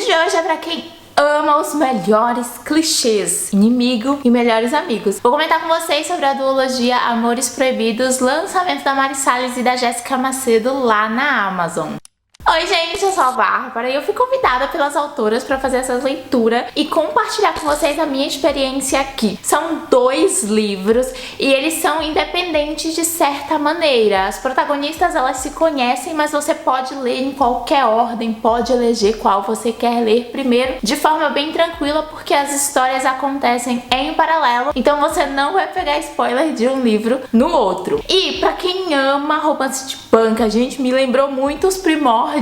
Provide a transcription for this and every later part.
de hoje é pra quem ama os melhores clichês, inimigo e melhores amigos. Vou comentar com vocês sobre a duologia Amores Proibidos, lançamento da Mari Salles e da Jéssica Macedo lá na Amazon. Oi gente, eu sou a Bárbara e eu fui convidada pelas autoras para fazer essa leitura e compartilhar com vocês a minha experiência aqui. São 2 livros e eles são independentes de certa maneira. As protagonistas, elas se conhecem, mas você pode ler em qualquer ordem, pode eleger qual você quer ler primeiro, de forma bem tranquila, porque as histórias acontecem em paralelo, então você não vai pegar spoiler de um livro no outro. E pra quem ama romance de banca, gente, me lembrou muito os primórdios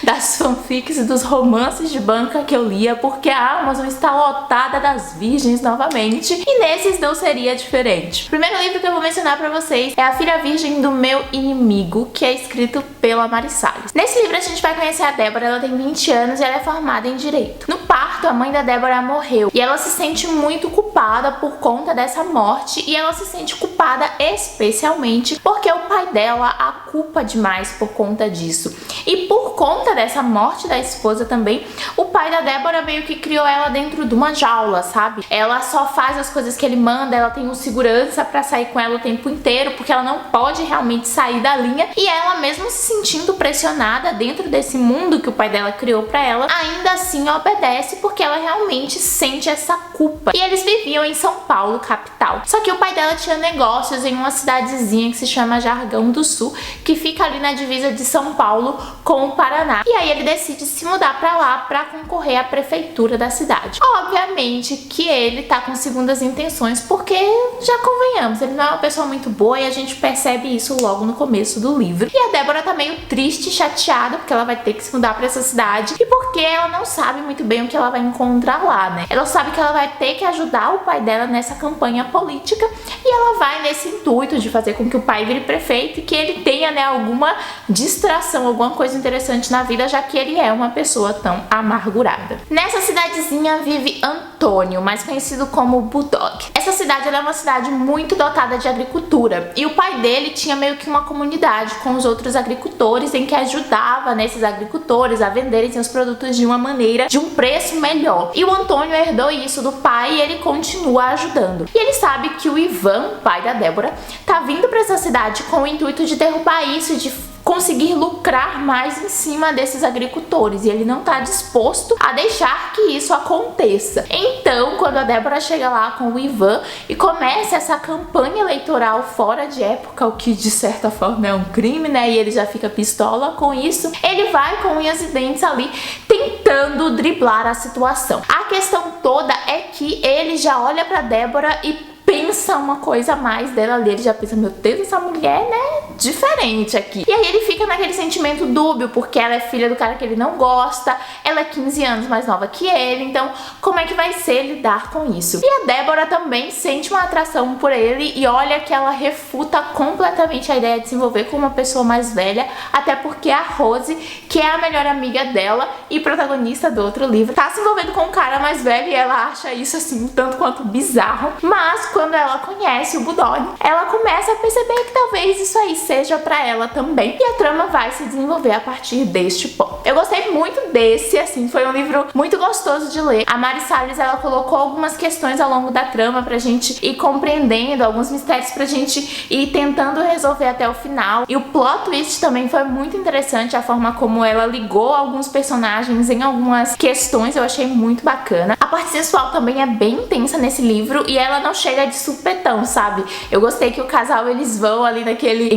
das fanfics e dos romances de banca que eu lia, porque a Amazon está lotada das virgens novamente, e nesses não seria diferente. O primeiro livro que eu vou mencionar pra vocês é A Filha Virgem do Meu Inimigo, que é escrito pela Mari Salles. Nesse livro a gente vai conhecer a Débora. Ela tem 20 anos e ela é formada em Direito. No parto, a mãe da Débora morreu e ela se sente muito culpada por conta dessa morte, e ela se sente culpada especialmente porque o pai dela a culpa demais por conta disso. E por conta dessa morte da esposa também, o pai da Débora meio que criou ela dentro de uma jaula, sabe? Ela só faz as coisas que ele manda, ela tem um segurança pra sair com ela o tempo inteiro, porque ela não pode realmente sair da linha, e ela, mesmo se sentindo pressionada dentro desse mundo que o pai dela criou pra ela, ainda assim obedece, porque ela realmente sente essa culpa. E eles viviam em São Paulo, capital. Só que o pai dela tinha negócios em uma cidadezinha que se chama Jargão do Sul, que fica ali na divisa de São Paulo com o Paraná. E aí ele decide se mudar pra lá pra concorrer à prefeitura da cidade. Obviamente que ele tá com segundas intenções, porque, já convenhamos, ele não é uma pessoa muito boa, e a gente percebe isso logo no começo do livro. E a Débora tá meio triste, chateada, porque ela vai ter que se mudar pra essa cidade, e porque ela não sabe muito bem o que ela vai encontrar lá, né? Ela sabe que ela vai ter que ajudar o pai dela nessa campanha política, e ela vai nesse intuito de fazer com que o pai vire prefeito e que ele tenha, né, alguma distração, alguma coisa interessante na vida, já que ele é uma pessoa tão amargurada. Nessa cidadezinha vive Antônio, mais conhecido como Bulldog. Essa cidade, ela é uma cidade muito dotada de agricultura, e o pai dele tinha meio que uma comunidade com os outros agricultores, em que ajudava nesses agricultores a venderem seus produtos de uma maneira, de um preço melhor. E o Antônio herdou isso do pai e ele continua ajudando. E ele sabe que o Ivan, pai da Débora, tá vindo pra essa cidade com o intuito de derrubar isso, de conseguir lucrar mais em cima desses agricultores, e ele não tá disposto a deixar que isso aconteça. Então, quando a Débora chega lá com o Ivan e começa essa campanha eleitoral fora de época, o que de certa forma é um crime, né, e ele já fica pistola com isso, ele vai com unhas e dentes ali tentando driblar a situação. A questão toda é que ele já olha pra Débora e pensa uma coisa a mais dela ali. Ele já pensa, meu Deus, essa mulher, né, diferente aqui. E aí ele fica naquele sentimento dúbio, porque ela é filha do cara que ele não gosta, ela é 15 anos mais nova que ele, então como é que vai ser lidar com isso? E a Débora também sente uma atração por ele, e olha que ela refuta completamente a ideia de se envolver com uma pessoa mais velha, até porque a Rose, que é a melhor amiga dela e protagonista do outro livro, tá se envolvendo com um cara mais velho, e ela acha isso assim um tanto quanto bizarro. Mas quando ela conhece o Bulldog, ela começa a perceber que talvez isso aí seja pra ela também, e a trama vai se desenvolver a partir deste ponto. Eu gostei muito desse, assim, foi um livro muito gostoso de ler. A Mari Salles, ela colocou algumas questões ao longo da trama pra gente ir compreendendo, alguns mistérios pra gente ir tentando resolver até o final, e o plot twist também foi muito interessante, a forma como ela ligou alguns personagens em algumas questões, eu achei muito bacana. A parte sensual também é bem intensa nesse livro, e ela não chega de supetão, sabe? Eu gostei que o casal, eles vão ali naqueles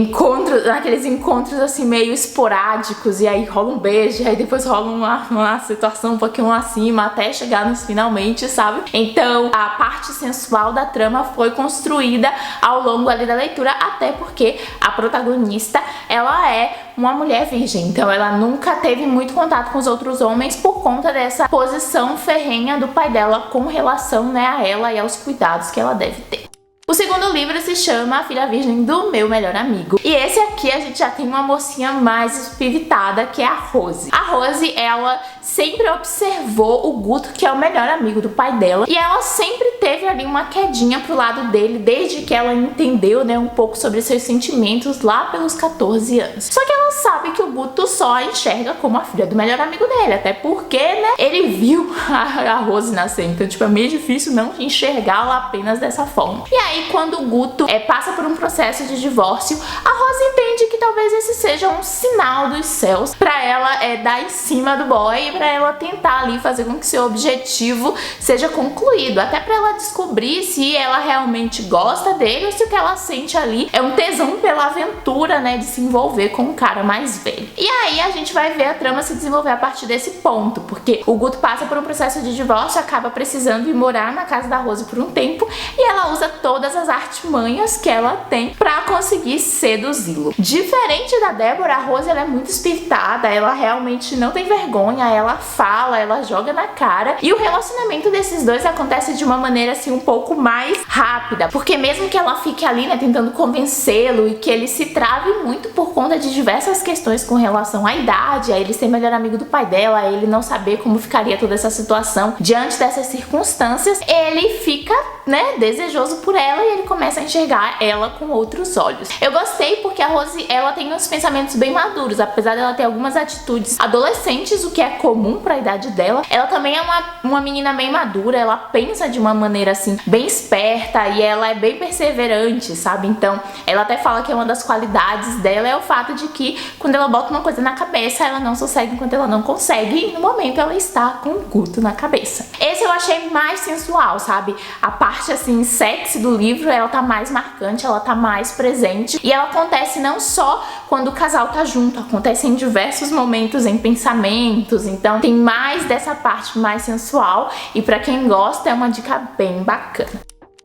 encontros assim meio esporádicos, e aí rola um beijo, e aí depois rola uma situação um pouquinho acima, até chegar nos finalmente, sabe? Então a parte sensual da trama foi construída ao longo ali da leitura, até porque a protagonista, ela é uma mulher virgem, então ela nunca teve muito contato com os outros homens por conta dessa posição ferrenha do pai dela com relação, né, a ela e aos cuidados que ela deve ter. O segundo livro se chama A Filha Virgem do Meu Melhor Amigo. E esse aqui a gente já tem uma mocinha mais espiritada, que é a Rose. A Rose, ela sempre observou o Guto, que é o melhor amigo do pai dela, e ela sempre teve ali uma quedinha pro lado dele, desde que ela entendeu, né, um pouco sobre seus sentimentos lá pelos 14 anos. Só que ela sabe que o Guto só a enxerga como a filha do melhor amigo dele, até porque, né, ele viu a Rose nascer, então, tipo, é meio difícil não enxergá-la apenas dessa forma. E aí, quando o Guto passa por um processo de divórcio, a Rose entende que talvez esse seja um sinal dos céus pra ela dar em cima do boy e pra ela tentar ali fazer com que seu objetivo seja concluído, até pra ela descobrir se ela realmente gosta dele ou se o que ela sente ali é um tesão pela aventura, né, de se envolver com um cara mais velho. E aí a gente vai ver a trama se desenvolver a partir desse ponto, porque o Guto passa por um processo de divórcio, acaba precisando ir morar na casa da Rose por um tempo e ela usa todas as artimanhas que ela tem pra conseguir seduzi-lo. Diferente da Débora, a Rose ela é muito espiritada, ela realmente não tem vergonha, ela fala, ela joga na cara, e o relacionamento desses dois acontece de uma maneira assim um pouco mais rápida, porque mesmo que ela fique ali, né, tentando convencê-lo e que ele se trave muito por conta de diversas questões com relação à idade, a ele ser melhor amigo do pai dela, a ele não saber como ficaria toda essa situação diante dessas circunstâncias, ele fica, né, desejoso por ela e ele começa a enxergar ela com outros olhos. Eu gostei porque a Rose, ela tem uns pensamentos bem maduros, apesar dela ter algumas atitudes adolescentes, o que é comum pra idade dela, ela também é uma menina bem madura, ela pensa de uma maneira assim, bem esperta, e ela é bem perseverante, sabe? Então, ela até fala que uma das qualidades dela é o fato de que quando ela bota uma coisa na cabeça, ela não sossegue enquanto ela não consegue, e no momento ela está com o Guto na cabeça. Esse eu achei mais sensual, sabe? A parte assim, sexy do livro, ela tá mais marcante, ela tá mais presente, e ela acontece não só quando o casal tá junto, acontece em diversos momentos, em pensamentos, então tem mais dessa parte mais sensual, e pra quem gosta é uma dica bem bacana.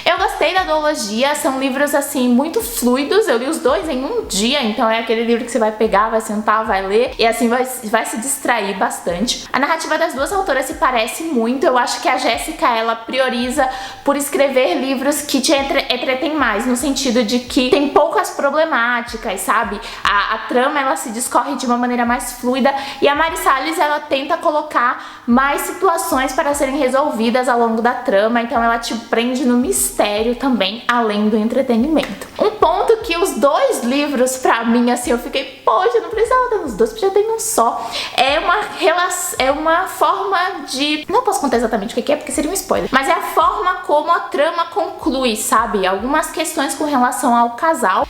Eu gostei da duologia, são livros assim muito fluidos, eu li os dois em um dia, então é aquele livro que você vai pegar, vai sentar, vai ler e assim vai se distrair bastante. A narrativa das duas autoras se parece muito, eu acho que a Jéssica, ela prioriza por escrever livros que te entretêm mais, no sentido de que tem poucas problemáticas, sabe? A trama, ela se discorre de uma maneira mais fluida, e a Mari Salles, ela tenta colocar mais situações para serem resolvidas ao longo da trama, então ela te prende no mistério também, além do entretenimento. Um ponto que os dois livros, pra mim, assim, eu fiquei, poxa, não precisava ter os dois, podia ter um só. É uma forma de... Não posso contar exatamente o que é, porque seria um spoiler. Mas é a forma como a trama conclui, sabe? Algumas questões com relação ao casal,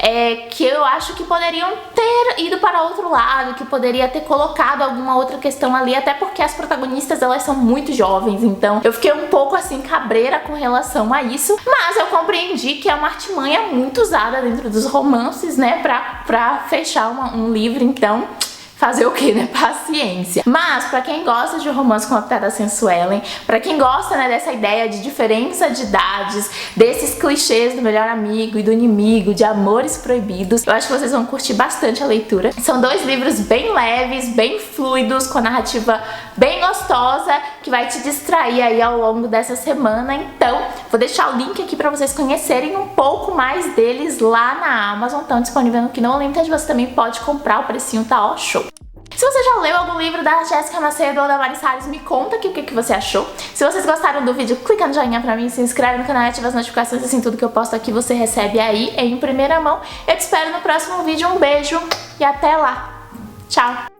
que eu acho que poderiam ter ido para outro lado, que poderia ter colocado alguma outra questão ali, até porque as protagonistas, elas são muito jovens, então eu fiquei um pouco, assim, cabreira com relação a isso. Mas eu compreendi que é uma artimanha muito usada dentro dos romances, né, pra fechar um livro, então... Fazer o que, né? Paciência. Mas, pra quem gosta de romance com a pitada sensuelen, pra quem gosta, né, dessa ideia de diferença de idades, desses clichês do melhor amigo e do inimigo, de amores proibidos, eu acho que vocês vão curtir bastante a leitura. São dois livros bem leves, bem fluidos, com a narrativa bem gostosa, que vai te distrair aí ao longo dessa semana. Então, vou deixar o link aqui pra vocês conhecerem um pouco mais deles lá na Amazon. Estão disponíveis no Kindle Unlimited, você também pode comprar, o precinho tá ó show. Se você já leu algum livro da Jéssica Macedo ou da Mari Salles, me conta aqui o que você achou. Se vocês gostaram do vídeo, clica no joinha pra mim, se inscreve no canal e ativa as notificações, assim tudo que eu posto aqui você recebe aí em primeira mão. Eu te espero no próximo vídeo, um beijo e até lá. Tchau!